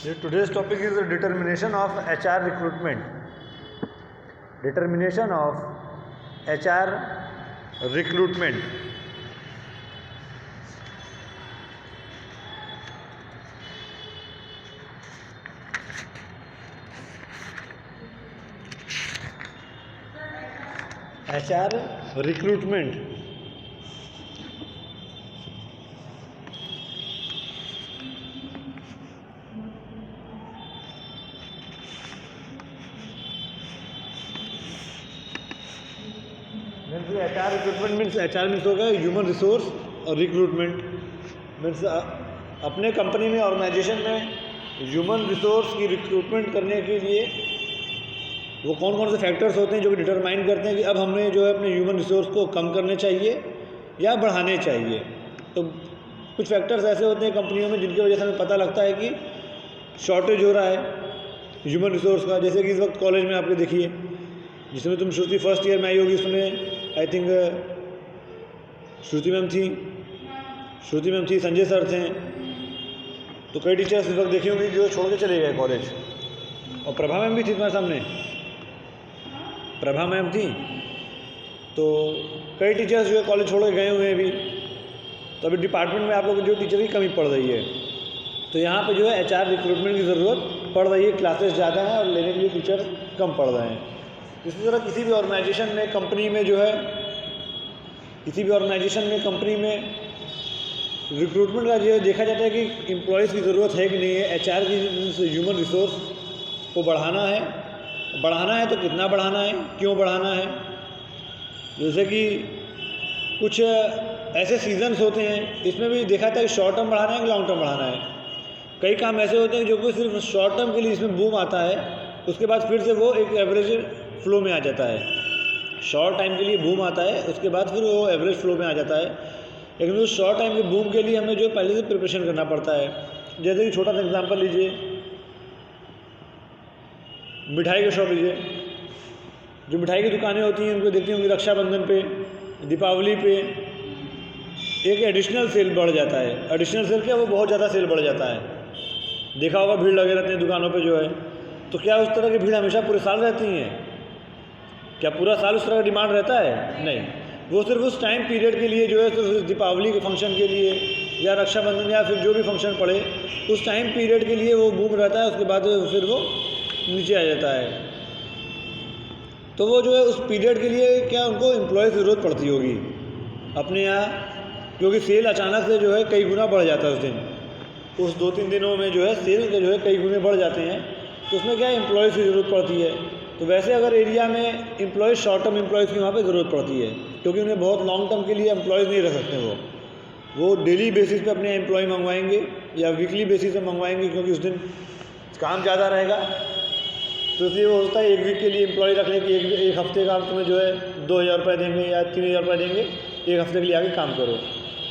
Today's topic is the determination of HR recruitment. Determination of HR recruitment. HR recruitment. HR recruitment means HR means होगा human resource और recruitment means अपने company में organisation में human resource की recruitment करने के लिए वो कौन कौन से फैक्टर्स होते हैं जो कि डिटरमाइन करते हैं कि अब हमें जो है अपने ह्यूमन रिसोर्स को कम करने चाहिए या बढ़ाने चाहिए। तो कुछ फैक्टर्स ऐसे होते हैं कंपनियों में जिनकी वजह से हमें पता लगता है कि शॉर्टेज हो रहा है ह्यूमन रिसोर्स का। जैसे कि इस वक्त कॉलेज में आपके देखिए, जिसमें तुम श्रुति फर्स्ट ईयर में आई होगी, उसमें आई थिंक श्रुति मैम थी, संजय सर थे। तो कई टीचर्स इस वक्त देखी होंगी जो छोड़ के चले गए कॉलेज। और प्रभा मैम भी थी तुम्हारे सामने, प्रभा मैम थी। तो कई टीचर्स जो है कॉलेज छोड़ के गए हुए हैं अभी। तो अभी डिपार्टमेंट में आप लोग जो टीचर की कमी पड़ रही है, तो यहाँ पे जो है HR रिक्रूटमेंट की ज़रूरत पड़ रही है। क्लासेस ज़्यादा हैं और लेने के लिए टीचर कम पड़ रहे हैं। इसी तरह किसी भी ऑर्गेनाइजेशन में, कंपनी में जो है, किसी भी ऑर्गेनाइजेशन में, कंपनी में रिक्रूटमेंट का जो है देखा जाता है कि एम्प्लॉयज़ की ज़रूरत है कि नहीं है। HR की ह्यूमन रिसोर्स को बढ़ाना है तो कितना बढ़ाना है, क्यों बढ़ाना है। जैसे कि कुछ ऐसे सीजन्स होते हैं, इसमें भी देखा था कि शॉर्ट टर्म बढ़ाना है कि लॉन्ग टर्म बढ़ाना है। कई काम ऐसे होते हैं जो कि सिर्फ शॉर्ट टर्म के लिए इसमें बूम आता है, उसके बाद फिर से वो एक एवरेज फ्लो में आ जाता है। शॉर्ट टाइम के लिए बूम आता है, उसके बाद फिर वो एवरेज फ्लो में आ जाता है। लेकिन उस शॉर्ट टाइम के बूम के लिए हमें जो पहले से प्रिपरेशन करना पड़ता है। जैसे कि छोटा सा एग्जांपल लीजिए, मिठाई का शॉप लीजिए। जो मिठाई की दुकानें होती हैं उनको देखती होंगी, रक्षाबंधन पे, दीपावली पे एक एडिशनल सेल बढ़ जाता है। एडिशनल सेल क्या, वो बहुत ज़्यादा सेल बढ़ जाता है। देखा होगा भीड़ लगे रहते हैं दुकानों पे जो है। तो क्या उस तरह की भीड़ हमेशा पूरे साल रहती हैं? क्या पूरा साल उस तरह का डिमांड रहता है? नहीं, वो सिर्फ उस टाइम पीरियड के लिए जो है, सिर्फ दीपावली के फंक्शन के लिए या रक्षाबंधन या फिर जो भी फंक्शन पड़े उस टाइम पीरियड के लिए वो बूम रहता है। उसके बाद फिर वो नीचे आ जाता है। तो वो जो है उस पीरियड के लिए क्या उनको एम्प्लॉय की ज़रूरत पड़ती होगी अपने यहाँ, क्योंकि सेल अचानक से जो है कई गुना बढ़ जाता है उस दिन। उस 2-3 दिनों में जो है सेल के जो है कई गुने बढ़ जाते हैं। तो उसमें क्या एम्प्लॉयज़ की ज़रूरत पड़ती है। तो वैसे अगर एरिया में एम्प्लॉयज़, शॉर्ट टर्म एम्प्लॉयज़ की वहाँ पे ज़रूरत पड़ती है, क्योंकि उन्हें बहुत लॉन्ग टर्म के लिए एम्प्लॉयज़ नहीं रख सकते। वो डेली बेसिस पे अपने एम्प्लॉय मंगवाएंगे या वीकली बेसिस पे मंगवाएंगे, क्योंकि उस दिन काम ज़्यादा रहेगा। तो इसलिए वो होता है एक वीक के लिए एम्प्लॉय रखने की, एक हफ्ते का तुम्हें जो है 2,000 रुपये देंगे या 3,000 रुपये देंगे, एक हफ्ते के लिए आगे काम करो।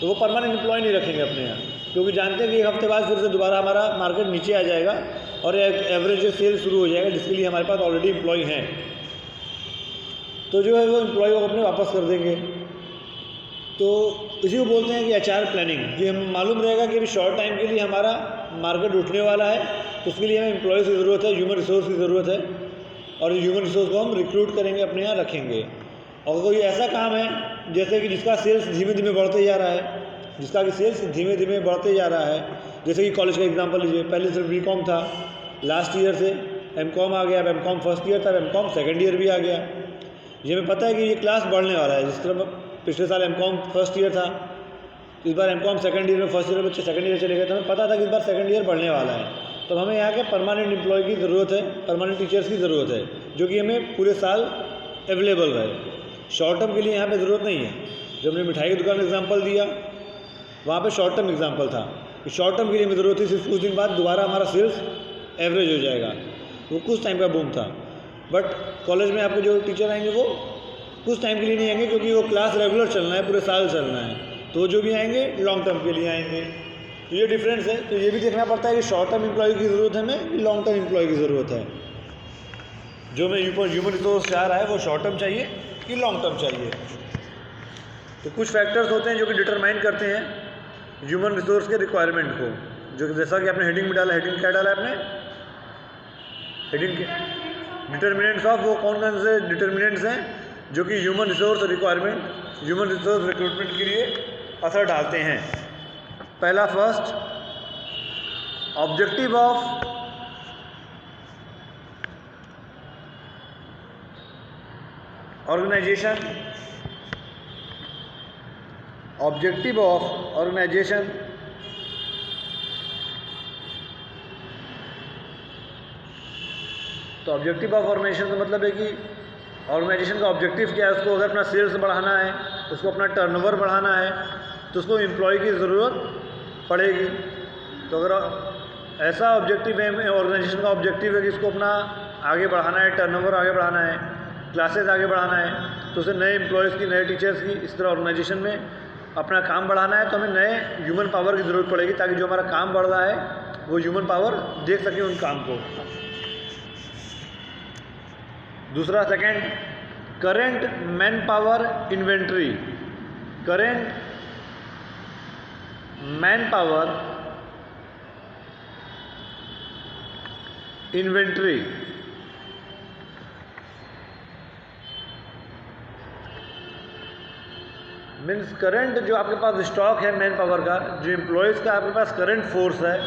तो वो परमानेंट एम्प्लॉय नहीं रखेंगे अपने यहाँ, क्योंकि जानते हैं कि एक हफ्ते बाद फिर से दोबारा हमारा मार्केट नीचे आ जाएगा और एवरेज सेल शुरू हो जाएगा, जिसके लिए हमारे पास ऑलरेडी एम्प्लॉय हैं। तो जो है वो एम्प्लॉय को अपने वापस कर देंगे। तो इसी को बोलते हैं कि HR प्लानिंग। कि हमें मालूम रहेगा कि अभी शॉर्ट टाइम के लिए हमारा मार्केट उठने वाला है, तो उसके लिए हमें एम्प्लॉयज़ की ज़रूरत है, ह्यूमन रिसोर्स की ज़रूरत है। और ह्यूमन रिसोर्स को हम रिक्रूट करेंगे, अपने यहाँ रखेंगे। और कोई ऐसा काम है जैसे कि जिसका सेल्स धीमे धीमे बढ़ते जा रहा है, जिसका कि सेल्स धीमे धीमे बढ़ते जा रहा है, जैसे कि कॉलेज का एग्जांपल लीजिए। पहले सिर्फ BCom था, लास्ट ईयर से MCom आ गया, अब MCom फर्स्ट ईयर था, अब MCom सेकेंड ईयर भी आ गया। ये हमें पता है कि ये क्लास बढ़ने वाला है। जिस तरह पिछले साल MCom फर्स्ट ईयर था, इस बार MCom सेकेंड ईयर में, फर्स्ट ईयर में बच्चे सेकेंड ईयर चले गए। तो हमें पता था कि इस बार सेकेंड ईयर बढ़ने वाला है। तो हमें यहाँ के परमानेंट एम्प्लॉय की ज़रूरत है, परमानेंट टीचर्स की ज़रूरत है, जो कि हमें पूरे साल अवेलेबल रहे। शॉर्ट टर्म के लिए यहाँ पे ज़रूरत नहीं है। जब हमने मिठाई की दुकान एग्जांपल दिया, वहाँ पे शॉर्ट टर्म एग्जांपल था कि शॉर्ट टर्म के लिए हमें ज़रूरत थी, सिर्फ कुछ दिन बाद दोबारा हमारा सेल्स एवरेज हो जाएगा। वो कुछ टाइम का बूम था। बट कॉलेज में आपको जो टीचर आएंगे वो कुछ टाइम के लिए नहीं आएंगे, क्योंकि वो क्लास रेगुलर चलना है, पूरे साल चलना है। तो जो भी आएंगे लॉन्ग टर्म के लिए आएंगे। तो ये डिफरेंस है। तो ये भी देखना पड़ता है कि शॉर्ट टर्म एम्प्लॉय की ज़रूरत है हमें कि लॉन्ग टर्म एम्प्लॉय की ज़रूरत है। जो हमें ह्यूमन रिसोर्स चाह रहा है वो शॉर्ट टर्म चाहिए कि लॉन्ग टर्म चाहिए। तो कुछ फैक्टर्स होते हैं जो कि डिटरमाइन करते हैं ह्यूमन रिसोर्स के रिक्वायरमेंट को। जो जैसा कि आपने हेडिंग में डाला, हेडिंग क्या डाला है आपने, हेडिंग डिटर्मिनेंट्स ऑफ, वो कौन कौन से डिटर्मिनेंट्स हैं जो कि human resource requirement, human resource recruitment के लिए असर डालते हैं। पहला first, objective of organisation, objective of organisation तो ऑब्जेक्टिव ऑफ ऑर्गेनाइजेशन का मतलब है कि ऑर्गेनाइजेशन का ऑब्जेक्टिव क्या है, उसको अगर अपना सेल्स बढ़ाना है, उसको अपना टर्नओवर बढ़ाना है, तो उसको एम्प्लॉय की ज़रूरत पड़ेगी। तो अगर ऐसा ऑब्जेक्टिव है, ऑर्गेनाइजेशन का ऑब्जेक्टिव है कि इसको अपना आगे बढ़ाना है, टर्नओवर आगे बढ़ाना है, क्लासेस आगे बढ़ाना है, तो उसे नए एम्प्लॉयज़ की, नए टीचर्स की, इस तरह ऑर्गेनाइजेशन में अपना काम बढ़ाना है, तो हमें नए ह्यूमन पावर की ज़रूरत पड़ेगी, ताकि जो हमारा काम बढ़ रहा है वो ह्यूमन पावर देख सके उन काम को। दूसरा, second, current man power inventory, current man power inventory means current जो आपके पास स्टॉक है मैन पावर का, जो एम्प्लॉयज़ का आपके पास करंट फोर्स है,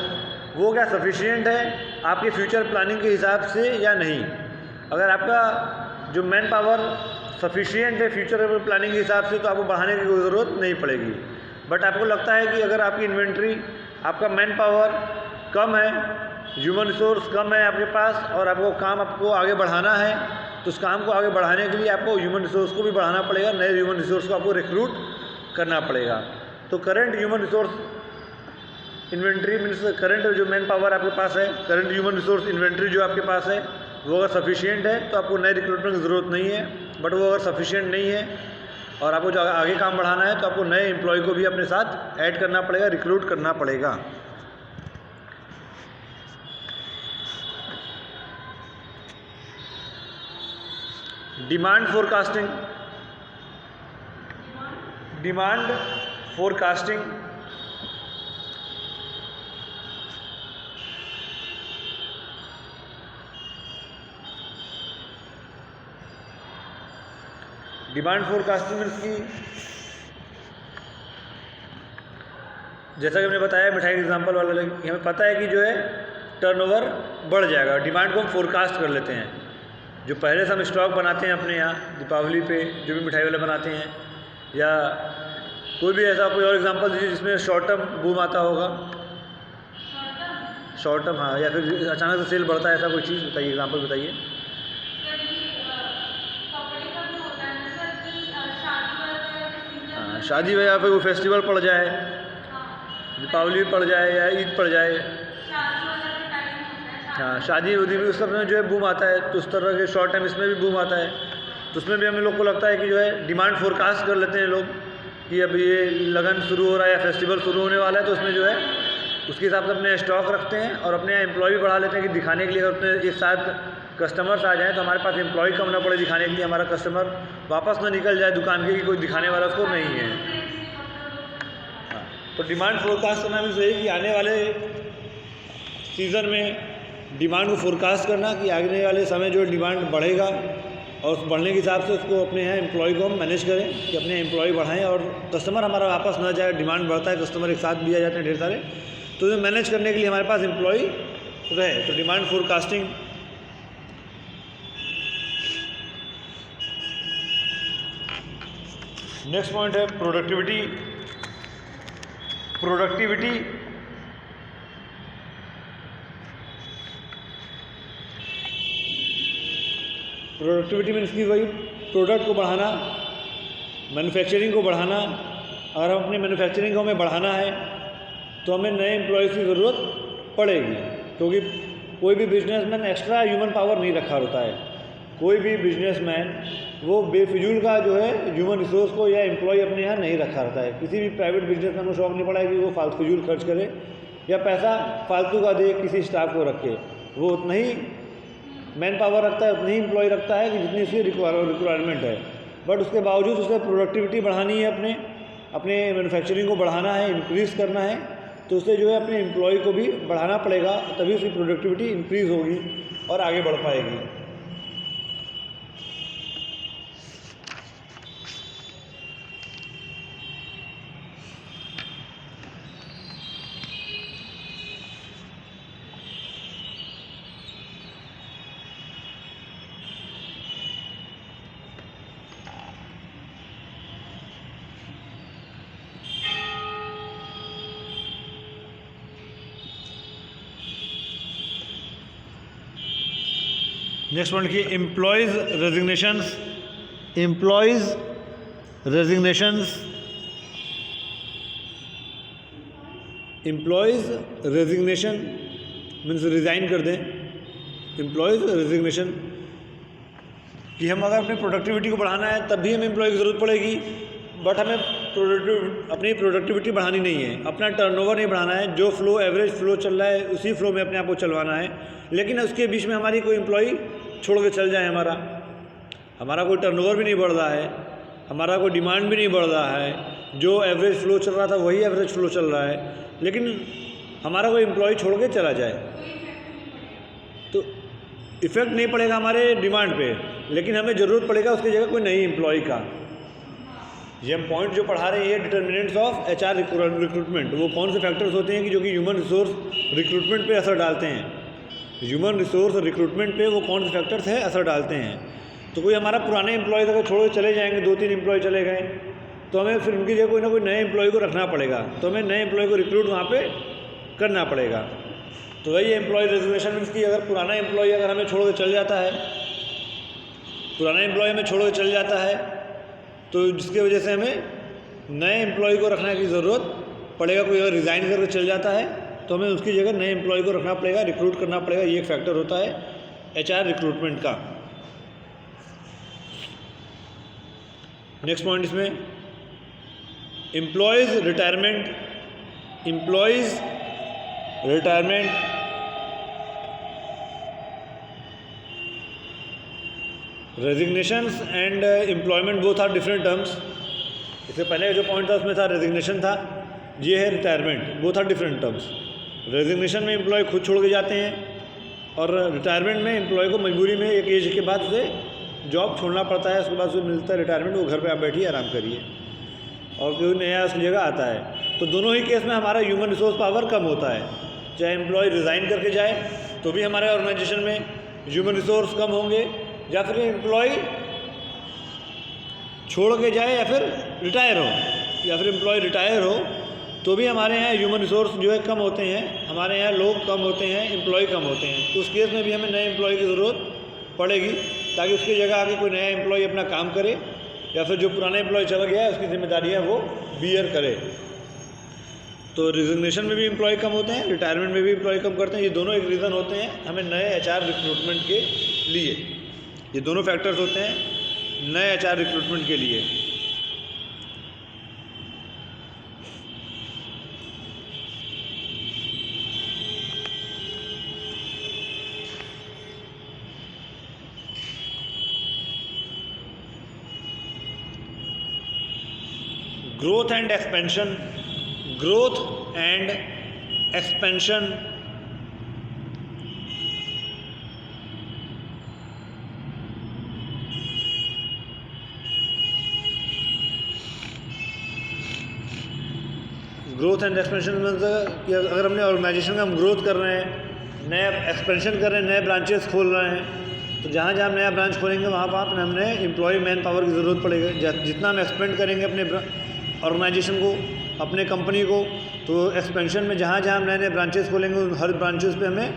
वो क्या सफिशिएंट है आपके फ्यूचर प्लानिंग के हिसाब से या नहीं। अगर आपका जो मैन पावर सफिशिएंट है फ्यूचर प्लानिंग के हिसाब से, तो आपको बढ़ाने की कोई ज़रूरत नहीं पड़ेगी। बट आपको लगता है कि अगर आपकी इन्वेंट्री, आपका मैन पावर कम है, ह्यूमन रिसोर्स कम है आपके पास, और आपको काम आपको आगे बढ़ाना है, तो उस काम को आगे बढ़ाने के लिए आपको ह्यूमन रिसोर्स को भी बढ़ाना पड़ेगा, नए ह्यूमन रिसोर्स को आपको रिक्रूट करना पड़ेगा। तो current human resource inventory means current जो मैन पावर आपके पास है, करंट ह्यूमन रिसोर्स इन्वेंट्री जो आपके पास है, वो अगर सफिशिएंट है तो आपको नए रिक्रूटमेंट की ज़रूरत नहीं है। बट वो अगर सफिशिएंट नहीं है और आपको जो आगे काम बढ़ाना है, तो आपको नए एम्प्लॉय को भी अपने साथ ऐड करना पड़ेगा, रिक्रूट करना पड़ेगा। Demand forecasting, demand forecasting demand forecasting means की, जैसा कि हमने बताया मिठाई के एग्जांपल वाला, हमें पता है कि जो है टर्नओवर बढ़ जाएगा, डिमांड को हम फोरकास्ट कर लेते हैं। जो पहले से हम स्टॉक बनाते हैं अपने यहाँ दीपावली पे, जो भी मिठाई वाले बनाते हैं, या कोई भी ऐसा कोई और एग्जांपल दीजिए जिसमें शॉर्ट टर्म बूम आता होगा। शॉर्ट टर्म, हाँ, या फिर अचानक से सेल बढ़ता है, ऐसा कोई चीज़ बताइए, एग्जांपल बताइए। हाँ, शादी में या फिर कोई फेस्टिवल पड़ जाए, दीपावली पड़ जाए या ईद पड़ जाए, हाँ, शादी उदी भी उस तरह में जो है बूम आता है, तो उस तरह के शॉर्ट टाइम इसमें भी बूम आता है। तो उसमें भी हम लोग को लगता है कि जो है डिमांड फोरकास्ट कर लेते हैं लोग कि अब ये लगन शुरू हो रहा है या फेस्टिवल शुरू होने वाला है, तो उसमें जो है उसके हिसाब से अपने स्टॉक रखते हैं और अपने एम्प्लॉय भी बढ़ा लेते हैं कि दिखाने के लिए अगर अपने एक साथ कस्टमर्स आ जाएँ तो हमारे पास एम्प्लॉय कम ना पड़े दिखाने के लिए, हमारा कस्टमर वापस ना निकल जाए दुकान के कि कोई दिखाने वाला उसको नहीं है। हाँ, तो डिमांड फोरकास्ट करना भी सही कि आने वाले सीज़न में डिमांड को फोरकास्ट करना कि आगे वाले समय जो डिमांड बढ़ेगा और उस बढ़ने के हिसाब से उसको अपने यहाँ एम्प्लॉय को हम मैनेज करें कि अपने एम्प्लॉय बढ़ाएं और कस्टमर हमारा वापस ना जाए। डिमांड बढ़ता है, कस्टमर एक साथ भी आ जाते हैं ढेर सारे, तो उसे मैनेज करने के लिए हमारे पास एम्प्लॉय रहे। तो डिमांड फोरकास्टिंग। नेक्स्ट पॉइंट है प्रोडक्टिविटी। प्रोडक्टिविटी प्रोडक्टिविटी मीन्स की वही प्रोडक्ट को बढ़ाना, मैन्युफैक्चरिंग को बढ़ाना। अगर हम अपनी मैन्युफैक्चरिंग को हमें बढ़ाना है तो हमें नए एम्प्लॉयज़ की ज़रूरत पड़ेगी, क्योंकि कोई भी बिजनेसमैन एक्स्ट्रा ह्यूमन पावर नहीं रखा होता है। कोई भी बिजनेसमैन वो बेफिजूल का जो है ह्यूमन रिसोर्स को या एम्प्लॉय अपने यहाँ नहीं रखा रहता है। किसी भी प्राइवेट बिजनेसमैन को शौक नहीं पड़ा है कि वो फालतू फिजूल खर्च करे या पैसा फालतू का दे किसी स्टाफ को रखे। वो उतना ही मैन पावर रखता है, उतनी ही एम्प्लॉय रखता है कि जितनी उसकी रिक्वायरमेंट है। बट उसके बावजूद उसे प्रोडक्टिविटी बढ़ानी है, अपने मैन्युफैक्चरिंग को बढ़ाना है, इंक्रीज़ करना है, तो उसे जो है अपने एम्प्लॉय को भी बढ़ाना पड़ेगा, तभी उसकी प्रोडक्टिविटी इंक्रीज़ होगी और आगे बढ़ पाएगी। नेक्स्ट पॉइंट की employees resignations. Employees resignations, employees resignation means resign कर दें। एम्प्लॉयज़ रेजिग्नेशन कि हम अगर अपनी प्रोडक्टिविटी को बढ़ाना है तब भी हमें एम्प्लॉय की ज़रूरत पड़ेगी, बट हमें अपनी प्रोडक्टिविटी बढ़ानी नहीं है, अपना टर्नओवर नहीं बढ़ाना है। जो फ्लो एवरेज फ्लो चल रहा है उसी फ्लो में अपने आप को चलवाना है, लेकिन उसके बीच में हमारी कोई एम्प्लॉय छोड़ के चल जाए, हमारा कोई टर्नओवर भी नहीं बढ़ रहा है, हमारा कोई डिमांड भी नहीं बढ़ रहा है, जो एवरेज फ्लो चल रहा था वही एवरेज फ्लो चल रहा है, लेकिन हमारा कोई एम्प्लॉय छोड़ के चला जाए तो इफ़ेक्ट नहीं पड़ेगा हमारे डिमांड पे, लेकिन हमें ज़रूरत पड़ेगा उसकी जगह कोई नई एम्प्लॉय का। ये हम पॉइंट जो पढ़ा रहे हैं ये डिटर्मिनेंट्स ऑफ एचआर रिक्रूटमेंट, वो कौन से फैक्टर्स होते हैं कि जो कि ह्यूमन रिसोर्स रिक्रूटमेंट पे असर डालते हैं। ह्यूमन रिसोर्स रिक्रूटमेंट पे वो कौन से फैक्टर्स हैं असर डालते हैं। तो कोई हमारा पुराने एम्प्लॉय अगर छोड़ के चले जाएंगे, 2-3 एम्प्लॉय चले गए, तो हमें फिर उनकी जगह कोई ना कोई नए एम्प्लॉय को रखना पड़ेगा, तो हमें नए एम्प्लॉय को रिक्रूट वहाँ पे करना पड़ेगा। तो वही एम्प्लॉय रेजिग्नेशन मीन्स की अगर पुराना एम्प्लॉय अगर हमें छोड़ के चल जाता है, पुराना एम्प्लॉय हमें छोड़ के चल जाता है, तो जिसकी वजह से हमें नए एम्प्लॉय को रखने की ज़रूरत पड़ेगा। कोई अगर रिज़ाइन करके चल जाता है तो हमें उसकी जगह नए एम्प्लॉय को रखना पड़ेगा, रिक्रूट करना पड़ेगा। ये एक फैक्टर होता है एचआर रिक्रूटमेंट का। नेक्स्ट पॉइंट इसमें employees retirement. Employees retirement, resignations and employment both are different terms. इससे पहले जो पॉइंट था उसमें था रेजिग्नेशन था, ये है retirement, both are different terms. Resignation में एम्प्लॉय खुद छोड़ के जाते हैं और रिटायरमेंट में एम्प्लॉय को मजबूरी में एक एज के बाद उसे जॉब छोड़ना पड़ता है, उसके बाद उसे मिलता है रिटायरमेंट, वो घर पे आप बैठिए आराम करिए और कोई नया उसकी जगह आता है। तो दोनों ही केस में हमारा ह्यूमन रिसोर्स पावर कम होता है। चाहे एम्प्लॉय रिज़ाइन करके जाए तो भी हमारे ऑर्गेनाइजेशन में ह्यूमन रिसोर्स कम होंगे, या फिर एम्प्लॉय छोड़ के जाए या फिर रिटायर हो, या फिर एम्प्लॉय रिटायर हो, तो भी हमारे यहाँ ह्यूमन रिसोर्स जो है कम होते हैं, हमारे यहाँ लोग कम होते हैं, एम्प्लॉय कम होते हैं। तो उस केस में भी हमें नए एम्प्लॉय की ज़रूरत पड़ेगी, ताकि उसकी जगह आके कोई नया एम्प्लॉय अपना काम करे, या फिर जो पुराना एम्प्लॉय चला गया है उसकी जिम्मेदारियाँ वो बियर करे। तो रिजिग्नेशन में भी एम्प्लॉय कम होते हैं, रिटायरमेंट में भी एम्प्लॉय कम करते हैं। ये दोनों एक रीज़न होते हैं हमें नए एचआर रिक्रूटमेंट के लिए, ये दोनों फैक्टर्स होते हैं नए एचआर रिक्रूटमेंट के लिए। Growth and expansion, growth and expansion. Growth and expansion मतलब कि अगर हमने ऑर्गेनाइजेशन का हम ग्रोथ कर रहे हैं, नया एक्सपेंशन कर रहे हैं, नए ब्रांचेस खोल रहे हैं, तो जहाँ जहाँ हम नया ब्रांच खोलेंगे वहाँ पर हमने एम्प्लॉय मैन पावर की ज़रूरत पड़ेगी। जितना हम एक्सपेंड करेंगे अपने ऑर्गेनाइजेशन को, अपने कंपनी को, तो एक्सपेंशन में जहाँ जहाँ हम नए नए ब्रांचेस खोलेंगे हर ब्रांचेस पे हमें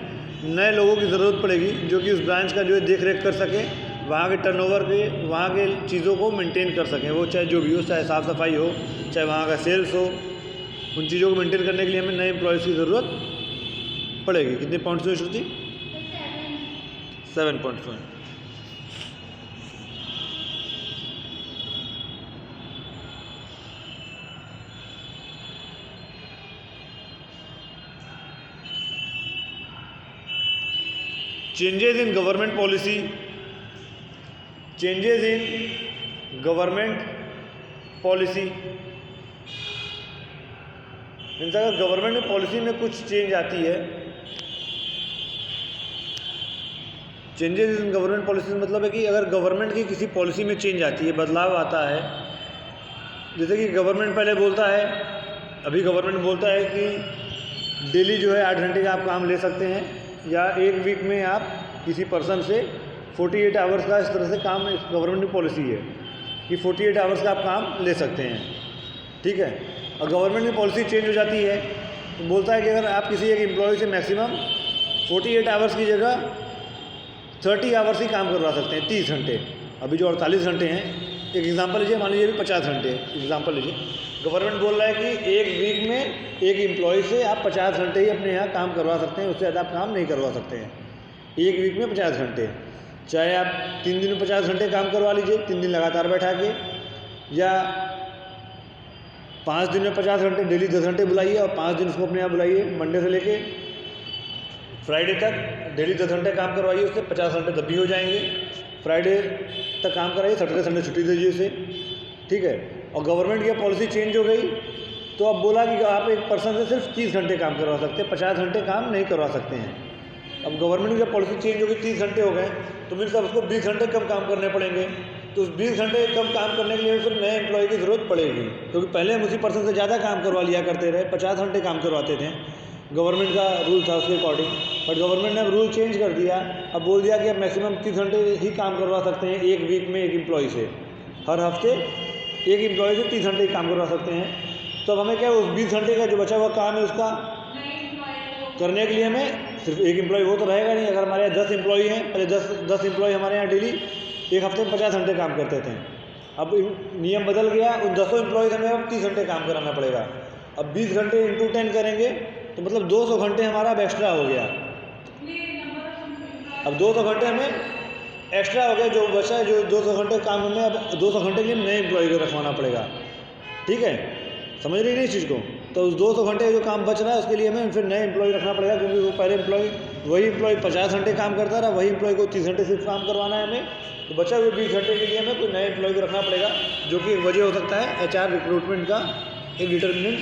नए लोगों की ज़रूरत पड़ेगी, जो कि उस ब्रांच का जो है देख रेख कर सके, वहाँ के टर्नओवर के, वहाँ के चीज़ों को मेंटेन कर सकें। वो चाहे जो भी हो, चाहे साफ़ सफाई हो, चाहे वहाँ का सेल्स हो, उन चीज़ों को मेंटेन करने के लिए हमें नए एम्प्लॉयज़ की ज़रूरत पड़ेगी। कितने पॉइंट्स हुए श्रुति? 7 पॉइंट्स हुए। Changes in government policy, changes in government policy means अगर गवर्नमेंट में पॉलिसी में कुछ चेंज आती है, चेंजेस इन गवर्नमेंट पॉलिसी मतलब है कि अगर गवर्नमेंट की किसी पॉलिसी में चेंज आती है, बदलाव आता है, जैसे कि गवर्नमेंट पहले बोलता है, अभी गवर्नमेंट बोलता है कि डेली जो है 8 घंटे का आप काम ले सकते हैं, या एक वीक में आप किसी पर्सन से 48 आवर्स का, इस तरह से काम गवर्नमेंट की पॉलिसी है कि 48 आवर्स का आप काम ले सकते हैं, ठीक है। और गवर्नमेंट की पॉलिसी चेंज हो जाती है तो बोलता है कि अगर आप किसी एक एम्प्लॉय से मैक्सिमम 48 आवर्स की जगह 30 आवर्स ही काम करवा सकते हैं, 30 घंटे। अभी जो 48 घंटे हैं, एक एग्जांपल लीजिए, मान लीजिए अभी 50 घंटे एग्जांपल लीजिए, गवर्नमेंट बोल रहा है कि एक वीक में एक एम्प्लॉय से आप 50 घंटे ही अपने यहाँ काम करवा सकते हैं, उससे ज़्यादा आप काम नहीं करवा सकते हैं। एक वीक में 50 घंटे, चाहे आप 3 दिन में 50 घंटे काम करवा लीजिए, 3 दिन लगातार बैठा के, या 5 दिन में 50 घंटे, डेली 10 घंटे बुलाइए और 5 दिन उसको अपने यहाँ बुलाइए, मंडे से लेके फ्राइडे तक डेली 10 घंटे काम करवाइए, उससे 50 घंटे तब भी हो जाएंगे। फ्राइडे तक काम कराइए, सैटरडे संडे छुट्टी दीजिए उसे, ठीक है। और गवर्नमेंट की पॉलिसी चेंज हो गई तो अब बोला कि आप एक पर्सन से सिर्फ 30 घंटे काम करवा सकते हैं, 50 घंटे काम नहीं करवा सकते हैं। अब गवर्नमेंट की पॉलिसी चेंज हो गई, 30 घंटे हो गए, तो मीन्स अब उसको 20 घंटे कम काम करने पड़ेंगे। तो उस 20 घंटे कम काम करने के लिए फिर नए एम्प्लॉय की ज़रूरत पड़ेगी, क्योंकि पहले हम उसी पर्सन से ज़्यादा काम करवा लिया करते रहे, 50 घंटे काम करवाते थे, गवर्नमेंट का रूल था उसके अकॉर्डिंग। बट गवर्नमेंट ने अब रूल चेंज कर दिया, अब बोल दिया कि आप मैक्सिमम 30 घंटे ही काम करवा सकते हैं एक वीक में एक एम्प्लॉय से, हर हफ्ते एक एम्प्लॉय से 30 घंटे काम करवा सकते हैं। तो अब हमें क्या, उस 20 घंटे का जो बचा हुआ काम है उसका करने के लिए हमें सिर्फ एक एम्प्लॉय वो तो रहेगा नहीं। अगर हमारे यहाँ 10 एम्प्लॉय हैं, पहले 10 एम्प्लॉय हमारे यहाँ डेली एक हफ्ते में 50 घंटे काम करते थे, अब नियम बदल गया, उन 10 एम्प्लॉय हमें अब 30 घंटे काम कराना पड़ेगा। अब 20 घंटे इंटू 10 करेंगे तो मतलब 200 घंटे हमारा अब एक्स्ट्रा हो गया। अब 200 घंटे हमें एक्स्ट्रा हो गया, जो बचा है, जो 200 घंटे काम हमें अब 200 घंटे के लिए नए एम्प्लॉय को रखवाना पड़ेगा, ठीक है। समझ रही नहीं इस चीज़ को? तो उस 200 घंटे जो काम बच रहा है उसके लिए हमें फिर नए एम्प्लॉय रखना पड़ेगा, क्योंकि वो पहले एम्प्लॉय, वही एम्प्लॉय 50 घंटे काम करता रहा, वही एम्प्लॉय को 30 घंटे सिर्फ काम करवाना है हमें। तो बचा हुए 20 घंटे के लिए हमें कोई नए एम्प्लॉय को रखना पड़ेगा, जो कि एक वजह हो सकता है HR रिक्रूटमेंट का एक डिटर्मिनेंट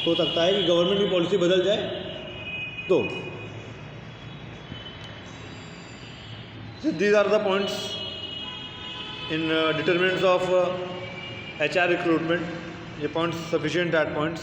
हो सकता है कि गवर्नमेंट की पॉलिसी बदल जाए। तो these are the points in determinants of HR recruitment. ये पॉइंट्स सफिशिएंट एट पॉइंट्स